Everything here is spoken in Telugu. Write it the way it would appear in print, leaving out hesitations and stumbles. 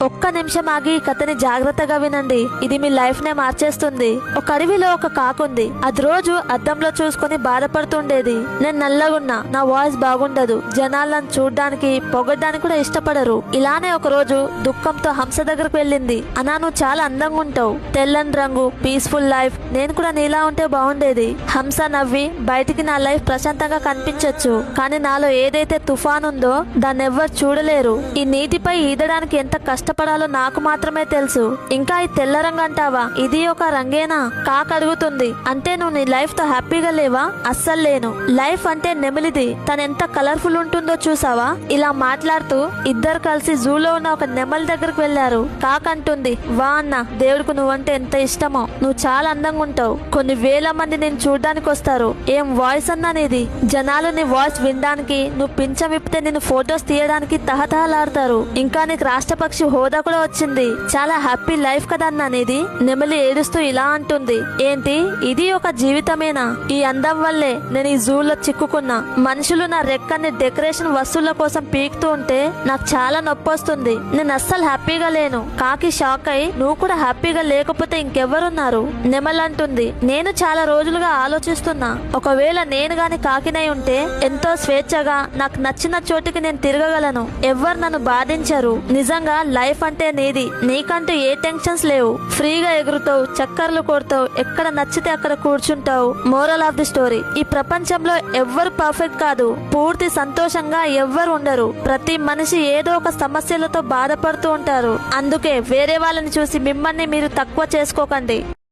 ఒక్క నిమిషం ఆగి కథని జాగ్రత్తగా వినండి. ఇది మీ లైఫ్ నే మార్చేస్తుంది. ఒక అడవిలో ఒక కాకుంది. అది రోజు అద్దంలో చూసుకుని బాధపడుతుండేది. నేను నల్లగున్నా, నా వాయిస్ బాగుండదు, జనాలను చూడ్డానికి పొగడ్డానికి కూడా ఇష్టపడరు. ఇలానే ఒక రోజు దుఃఖంతో హంస దగ్గరకు వెళ్ళింది. అన్నా, నువ్వు చాలా అందంగా ఉంటావు, తెల్లని రంగు, పీస్ఫుల్ లైఫ్, నేను కూడా నీలా ఉంటే బాగుండేది. హంస నవ్వి, బయటికి నా లైఫ్ ప్రశాంతంగా కనిపించొచ్చు, కానీ నాలో ఏదైతే తుఫాన్ ఉందో దాన్ని ఎవ్వరు చూడలేరు. ఈ నీటిపై ఈదడానికి ఎంత కష్టపడాలో నాకు మాత్రమే తెలుసు. ఇంకా ఈ తెల్ల రంగు అంటావా, ఇది ఒక రంగేనా? కాక అడుగుతుంది. అంటే నువ్వు నీ లైఫ్ తో హ్యాపీగా లేవా? అస్సలు లేను. లైఫ్ అంటే నెమిలిది, తను ఎంత కలర్ఫుల్ ఉంటుందో చూసావా? ఇలా మాట్లాడుతూ ఇద్దరు కలిసి జూలో ఉన్న ఒక నెమలి దగ్గరకు వెళ్లారు. కాక అంటుంది, వా అన్న, దేవుడికి నువ్వంటే ఎంత ఇష్టమో, నువ్వు చాలా అందంగా ఉంటావు, కొన్ని వేల మంది నేను చూడ్డానికి వస్తారు. ఏం వాయిస్ అన్నా నీది, జనాలు నీ వాయిస్ వినడానికి, నువ్వు పించం విప్పితే నిన్ను ఫొటోస్ తీయడానికి తహతహలాడతారు. ఇంకా నీకు రాష్ట్రపక్షి హోదా కూడా వచ్చింది. చాలా హ్యాపీ లైఫ్ కదా అన్న నీది. నెమలి ఏడుస్తూ ఇలా అంటుంది, ఏంటి ఇది ఒక జీవితమేనా? ఈ అందం వల్లే నేను ఈ జూలో చిక్కుకున్నా. మనుషులు నా రెక్కని డెకరేషన్ వస్తువుల కోసం పీకుతూ ఉంటే నాకు చాలా నొప్పి వస్తుంది. నేను అస్సలు హ్యాపీగా లేను. కాకి షాక్ అయి, నువ్వు కూడా హ్యాపీగా లేకపోతే ఇంకెవరున్నారు? నెమలి అంటుంది, నేను చాలా రోజులుగా ఆలోచిస్తున్నా, ఒకవేళ నేను గాని కాకినై ఉంటే ఎంతో స్వేచ్ఛగా నాకు నచ్చిన చోటికి నేను తిరగగలను. ఎవ్వరు నన్ను బాధించరు. నిజంగా లైఫ్ అంటే నీది, నీకంటూ ఏ టెన్షన్స్ లేవు. ఫ్రీగా ఎగురుతావు, చక్కర్లు కొడతావు, ఎక్కడ నచ్చితే అక్కడ కూర్చుంటావు. మోరల్ ఆఫ్ ది స్టోరీ, ఈ ప్రపంచంలో ఎవ్వరు పర్ఫెక్ట్ కాదు, పూర్తి సంతోషంగా ఎవ్వరు ఉండరు. ప్రతి మనిషి ఏదో ఒక సమస్యలతో బాధపడుతూ ఉంటారు. అందుకే వేరే వాళ్ళని చూసి మిమ్మల్ని మీరు తక్కువ చేసుకోకండి.